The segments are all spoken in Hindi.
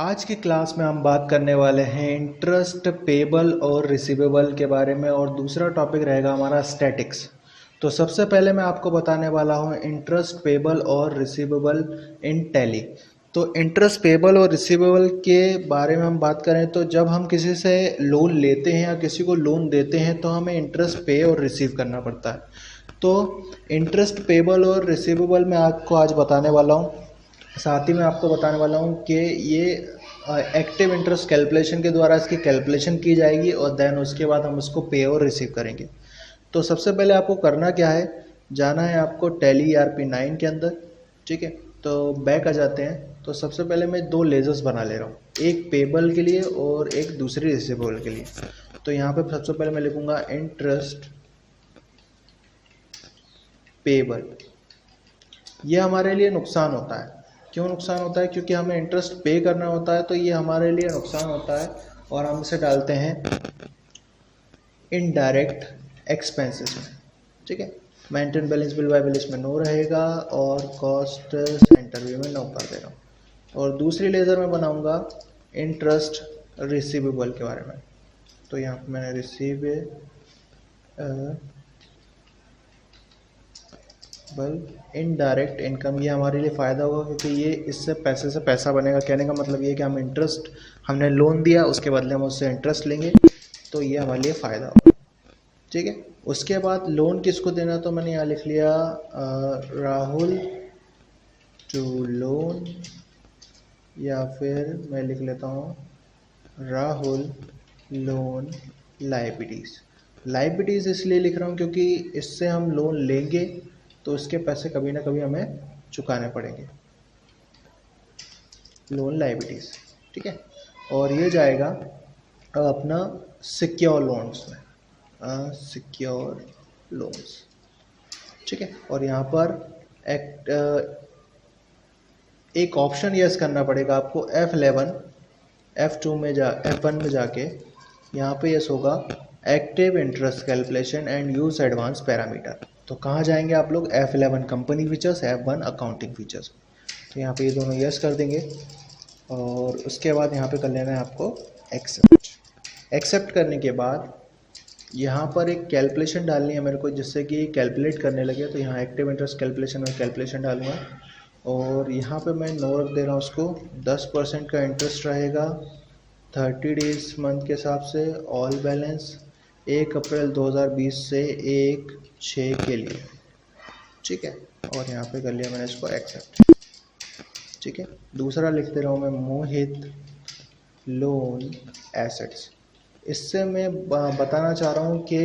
आज की क्लास में हम बात करने वाले हैं इंटरेस्ट पेबल और रिसीवेबल के बारे में और दूसरा टॉपिक रहेगा हमारा स्टैटिक्स। तो सबसे पहले मैं आपको बताने वाला हूं इंटरेस्ट पेबल और रिसीवेबल इन टैली। तो इंटरेस्ट पेबल और रिसीवेबल के बारे में हम बात करें तो जब हम किसी से लोन लेते हैं या किसी को लोन देते हैं तो हमें इंटरेस्ट पे और रिसीव करना पड़ता है। तो इंटरेस्ट पेबल और रिसीवेबल मैं आपको आज बताने वाला हूँ। साथ ही मैं आपको बताने वाला हूँ कि ये एक्टिव इंटरेस्ट कैलकुलेशन के द्वारा इसकी कैलकुलेशन की जाएगी और देन उसके बाद हम उसको पे और रिसीव करेंगे। तो सबसे पहले आपको करना क्या है, जाना है आपको टैली ERP9 के अंदर। ठीक है, तो बैक आ जाते हैं। तो सबसे पहले मैं दो लेजर्स बना ले रहा हूँ, एक पेबल के लिए और एक दूसरी रिसीवेबल के लिए। तो यहाँ पे सबसे पहले मैं लिखूँगा इंटरेस्ट पेबल। ये हमारे लिए नुकसान होता है। क्यों नुकसान होता है? क्योंकि हमें इंटरेस्ट पे करना होता है, तो ये हमारे लिए नुकसान होता है और हम इसे डालते हैं इनडायरेक्ट एक्सपेंसेस में। ठीक है, maintain balance bill bye bill इसमें नो रहेगा और कॉस्ट सेंटर भी में नो कर दे रहा हूँ। और दूसरी लेजर में बनाऊंगा इंटरेस्ट रिसीवेबल के बारे में। तो यहाँ पर मैंने इनडायरेक्ट इनकम, ये हमारे लिए फ़ायदा होगा क्योंकि ये इससे पैसे से पैसा बनेगा। कहने का मतलब ये है कि हम इंटरेस्ट, हमने लोन दिया उसके बदले हम उससे इंटरेस्ट लेंगे, तो ये हमारे लिए फ़ायदा होगा। ठीक है, उसके बाद लोन किसको देना, तो मैंने यहाँ लिख लिया राहुल टू लोन, या फिर मैं लिख लेता हूँ राहुल लोन लाइबिलिटीज़। लाइबिलिटीज़ इसलिए लिख रहा हूँ क्योंकि इससे हम लोन लेंगे तो उसके पैसे कभी ना कभी हमें चुकाने पड़ेंगे, लोन लाइबिलिटीज़। ठीक है, और ये जाएगा अपना सिक्योर लोन्स में, सिक्योर लोन्स। ठीक है, और यहाँ पर एक ऑप्शन यस करना पड़ेगा आपको, F11 F2 में F1 में जाके यहाँ पे यस होगा active interest calculation and use advance parameter. तो कहाँ जाएंगे आप लोग? F11 company features, F1 accounting features. तो यहाँ पे ये दोनों यस कर देंगे और उसके बाद यहाँ पे कर लेना है आपको एक्सेप्ट। एक्सेप्ट करने के बाद यहाँ पर एक कैलकुलेशन डालनी है मेरे को, जिससे कि कैलकुलेट करने लगे। तो यहाँ एक्टिव इंटरेस्ट कैलकुलेशन में कैलकुलेशन डालूंगा और यहाँ पे मैं नो रख दे रहा हूँ उसको। 10% का इंटरेस्ट रहेगा 30 डेज मंथ के हिसाब से, ऑल बैलेंस 1 अप्रैल 2020 से 1/6 के लिए। ठीक है, और यहाँ पे कर लिया मैंने इसको एक्सेप्ट। ठीक है, दूसरा लिख दे रहा हूँ मैं मोहित लोन एसेट्स। इससे मैं बताना चाह रहा हूँ कि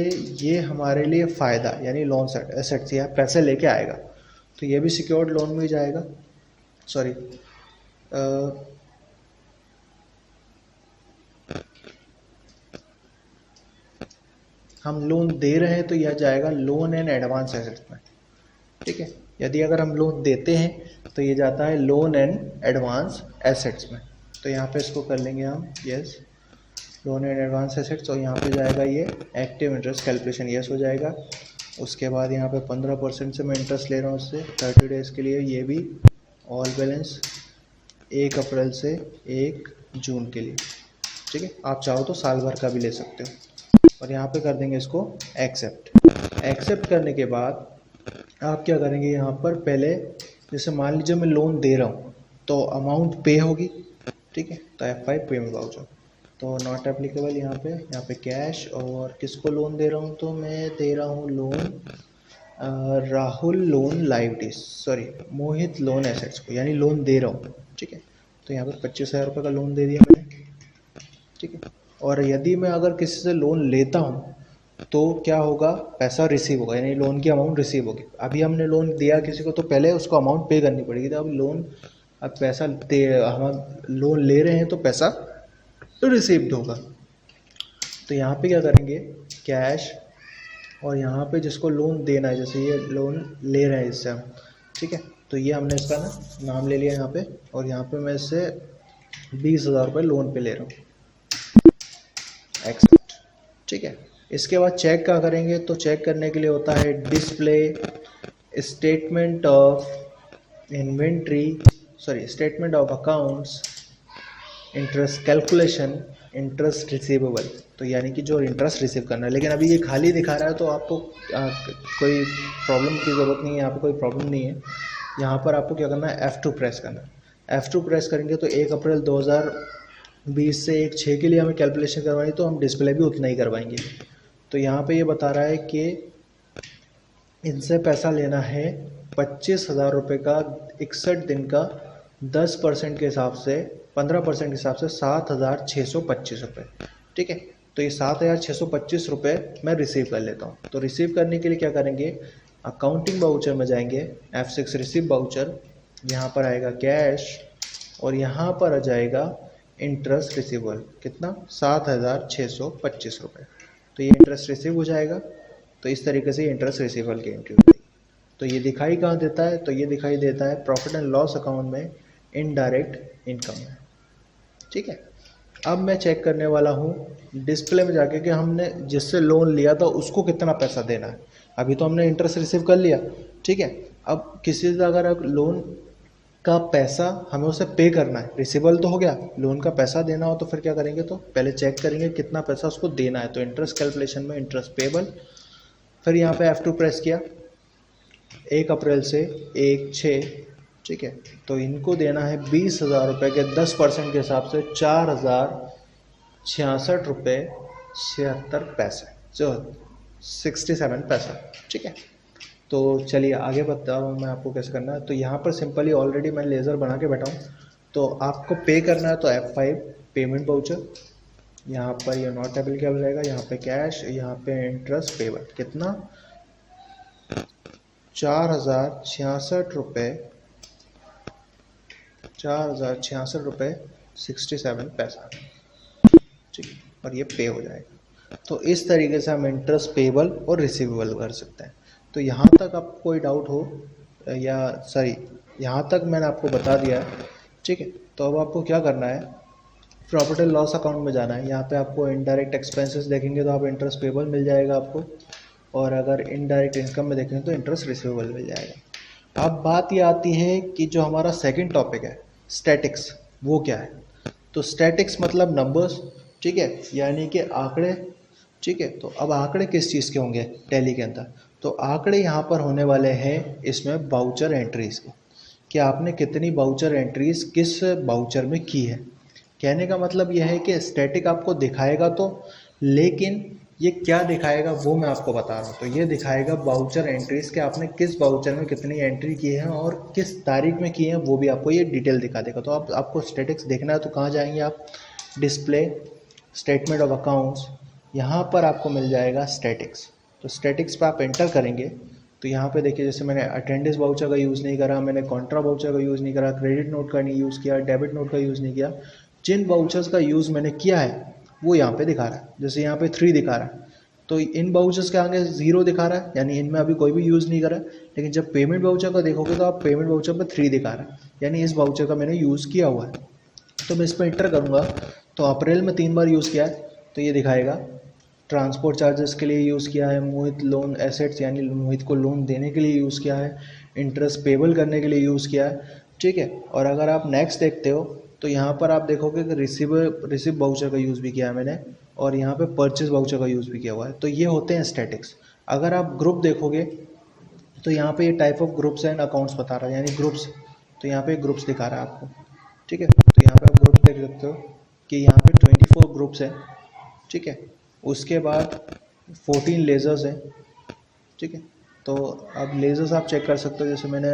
ये हमारे लिए फ़ायदा, यानी लोन एसेट्स या पैसे लेके आएगा, तो ये भी सिक्योर्ड लोन में जाएगा। सॉरी, हम लोन दे रहे हैं तो यह जाएगा लोन एंड एडवांस एसेट्स में। ठीक है, यदि अगर हम लोन देते हैं तो ये जाता है लोन एंड एडवांस एसेट्स में। तो यहाँ पे इसको कर लेंगे हम yes, loan and advance assets, और यहाँ पे जाएगा ये एक्टिव इंटरेस्ट कैलकुलेशन, यस हो जाएगा। उसके बाद यहाँ पे 15% से मैं इंटरेस्ट ले रहा हूँ उससे 30 डेज़ के लिए, ये भी ऑल बैलेंस 1 अप्रैल से 1 जून के लिए। ठीक है, आप चाहो तो साल भर का भी ले सकते हो। और यहाँ पे कर देंगे इसको एक्सेप्ट। एक्सेप्ट करने के बाद आप क्या करेंगे, यहाँ पर पहले जैसे मान लीजिए मैं लोन दे रहा हूँ तो अमाउंट पे होगी। ठीक है, तो F5 पेमेंट वाउचर, तो नॉट एप्लीकेबल यहाँ पे कैश। और किसको लोन दे रहा हूँ, तो मैं दे रहा हूँ loan Rahul loan liabilities, sorry Mohit loan assets को, यानी लोन दे रहा हूँ। ठीक है, तो यहाँ पर 25,000 रुपये का लोन दे दिया मैंने। ठीक है, और यदि मैं अगर किसी से लोन लेता हूँ तो क्या होगा, पैसा रिसीव होगा, यानी लोन की अमाउंट रिसीव होगी। अभी हमने लोन दिया किसी को तो पहले उसको अमाउंट पे करनी पड़ेगी, तो अब पैसा दे, हम लोन ले रहे हैं तो पैसा रिसीव्ड होगा। तो यहाँ पे क्या करेंगे, कैश, और यहाँ पे जिसको लोन देना है, जैसे ये लोन ले रहे हैं इससे हम, ठीक है, तो ये हमने इसका नाम ले लिया यहाँ पे, और यहाँ पे मैं इससे 20,000 रुपये लोन पे ले रहा हूँ, एक्सेप्ट। ठीक है, इसके बाद चेक क्या करेंगे, तो चेक करने के लिए होता है display statement of inventory, sorry statement of accounts interest calculation, interest receivable, तो यानी कि जो इंटरेस्ट रिसीव करना है। लेकिन अभी ये खाली दिखा रहा है तो आपको कोई प्रॉब्लम की ज़रूरत नहीं है, यहाँ पे कोई प्रॉब्लम नहीं है। यहाँ पर आपको क्या करना है, F2 प्रेस करना है। F2 प्रेस करेंगे तो 1 अप्रैल 2020 से 1/6 के लिए हमें कैलकुलेशन करवानी, तो हम डिस्प्ले भी उतना ही करवाएंगे। तो यहाँ पे ये बता रहा है कि इनसे पैसा लेना है 25,000 रुपये का 61 दिन का 10% के हिसाब से, 15% के हिसाब से 7,625 रुपये। ठीक है, तो ये 7,625 रुपये मैं रिसीव कर लेता हूँ। तो रिसीव करने के लिए क्या करेंगे, अकाउंटिंग बाउचर में जाएंगे, F6 रिसीव बाउचर, यहाँ पर आएगा कैश और यहाँ पर आ जाएगा इंटरेस्ट रिसीवेबल, कितना 7,625 रुपये। तो ये इंटरेस्ट रिसीव हो जाएगा। तो इस तरीके से इंटरेस्ट रिसीवेबल की एंट्री होती है। तो ये दिखाई कहाँ देता है, तो ये दिखाई देता है प्रॉफिट एंड लॉस अकाउंट में, इनडायरेक्ट इनकम में। ठीक है, अब मैं चेक करने वाला हूँ डिस्प्ले में जाके कि हमने जिससे लोन लिया था उसको कितना पैसा देना है। अभी तो हमने इंटरेस्ट रिसीव कर लिया, ठीक है। अब किसी से अगर लोन का पैसा हमें उसे पे करना है, रिसीवेबल तो हो गया, लोन का पैसा देना हो तो फिर क्या करेंगे, तो पहले चेक करेंगे कितना पैसा उसको देना है। तो इंटरेस्ट कैलकुलेशन में इंटरेस्ट पेबल, फिर यहाँ पे F2 प्रेस किया, 1 अप्रैल से 1/6, ठीक है। तो इनको देना है 20,000 रुपये के 10% के हिसाब से 4,066 रुपये 76 पैसे, जो 67 पैसा। ठीक है, तो चलिए आगे बता रहा हूँ मैं आपको कैसे करना है। तो यहाँ पर सिंपली ऑलरेडी मैं लेज़र बना के बैठा हूँ। तो आपको पे करना है तो F5 पेमेंट वाउचर, यहाँ पर ये नॉट एबल क्या हो जाएगा, यहाँ पे कैश, यहाँ पे इंटरेस्ट पेबल, कितना 4,066 रुपये 67 पैसा, ठीक, और ये पे हो जाएगा। तो इस तरीके से हम इंटरेस्ट पेबल और रिसीवेबल कर सकते हैं। तो यहाँ तक आपको कोई डाउट हो, या सॉरी यहाँ तक मैंने आपको बता दिया है, ठीक है। तो अब आपको क्या करना है, प्रॉफिट एंड लॉस अकाउंट में जाना है। यहाँ पे आपको इनडायरेक्ट एक्सपेंसेस देखेंगे तो आप इंटरेस्ट पेबल मिल जाएगा आपको, और अगर इनडायरेक्ट इनकम में देखेंगे तो इंटरेस्ट रिसीवेबल मिल जाएगा। अब बात ये आती है कि जो हमारा सेकंड टॉपिक है स्टैटिक्स, वो क्या है। तो स्टैटिक्स मतलब नंबर्स, ठीक है, यानी कि आंकड़े, ठीक है। तो अब आंकड़े किस चीज़ के होंगे टैली के अंदर, तो आंकड़े यहाँ पर होने वाले हैं इसमें बाउचर एंट्रीज के, कि आपने कितनी बाउचर एंट्रीज किस बाउचर में की है। कहने का मतलब यह है कि स्टैटिक आपको दिखाएगा तो, लेकिन ये क्या दिखाएगा वो मैं आपको बता रहा हूँ। तो ये दिखाएगा बाउचर एंट्रीज के आपने किस बाउचर में कितनी एंट्री की है और किस तारीख में की है, वो भी आपको ये डिटेल दिखा देगा। तो आपको स्टैटिक्स देखना है तो कहाँ जाएंगे आप, डिस्प्ले, स्टेटमेंट ऑफ अकाउंट्स, यहाँ पर आपको मिल जाएगा स्टैटिक्स। तो स्टैटिक्स पर आप एंटर करेंगे तो यहाँ पे देखिए, जैसे मैंने अटेंडेंस वाउचर का यूज़ नहीं करा, मैंने कॉन्ट्रा वाउचर का यूज़ नहीं करा, क्रेडिट नोट का नहीं यूज़ किया, डेबिट नोट का यूज़ नहीं किया। जिन वाउचर्स का यूज़ मैंने किया है वो यहाँ पे दिखा रहा है। जैसे यहाँ पे 3 दिखा रहा है, तो इन वाउचर्स के आगे 0 दिखा रहा है, यानी इनमें अभी कोई भी यूज़ नहीं करा। लेकिन जब पेमेंट वाउचर का देखोगे तो आप पेमेंट वाउचर पर 3 दिखा रहा है, यानी इस वाउचर का मैंने यूज़ किया हुआ है। तो मैं इस पर एंटर करूँगा तो अप्रैल में 3 बार यूज़ किया है, तो ये दिखाएगा। ट्रांसपोर्ट चार्जेस के लिए यूज़ किया है, मोहित लोन एसेट्स यानी मोहित को लोन देने के लिए यूज़ किया है, इंटरेस्ट पेबल करने के लिए यूज़ किया है, ठीक है। और अगर आप नेक्स्ट देखते हो तो यहाँ पर आप देखोगे कि रिसीव वाउचर का यूज़ भी किया है मैंने, और यहाँ पे परचेज वाउचर का यूज़ भी किया हुआ है। तो ये होते हैं स्टैटिक्स। अगर आप ग्रुप देखोगे तो यहाँ पे ये type of groups and accounts बता रहा है, यानी ग्रुप्स। तो यहाँ पे ग्रुप्स दिखा रहा है आपको, ठीक है। तो यहाँ पे आप ग्रुप देख सकते हो कि यहाँ पे 24 ग्रुप्स हैं, ठीक है। उसके बाद 14 लेज़र्स हैं, ठीक है। तो अब लेज़र्स आप चेक कर सकते हो, जैसे मैंने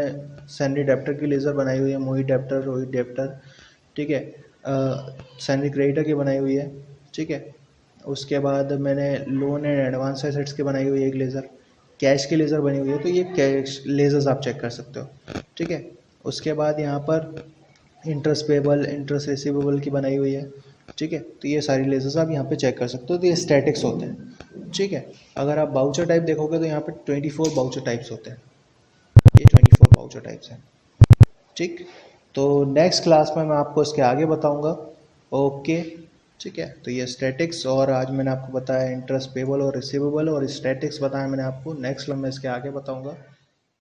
सैलरी डेप्टर की लेज़र बनाई हुई है, मोहित डेप्टर, रोहित डेप्टर, ठीक है। सैलरी क्रेडिटर की बनाई हुई है, ठीक है। उसके बाद मैंने लोन एंड एडवांस एसेट्स की बनाई हुई है एक लेज़र, कैश की लेज़र बनी हुई है। तो ये कैश लेज़र्स आप चेक कर सकते हो, ठीक है। उसके बाद यहाँ पर इंटरेस्ट पेबल, इंटरेस्ट रिसीवेबल की बनाई हुई है, ठीक है। तो ये सारी लेज़र्स आप यहाँ पे चेक कर सकते हो। तो ये स्टैटिक्स होते हैं, ठीक है। अगर आप बाउचर टाइप देखोगे तो यहाँ पे 24 बाउचर टाइप्स होते हैं, ये 24 बाउचर टाइप्स हैं, ठीक। तो नेक्स्ट क्लास में मैं आपको इसके आगे बताऊँगा, ओके, ठीक है। तो ये स्टैटिक्स, और आज मैंने आपको बताया इंटरेस्ट पेबल और रिसीवेबल, और स्टैटिक्स बताया मैंने आपको। नेक्स्ट में मैं इसके आगे बताऊँगा।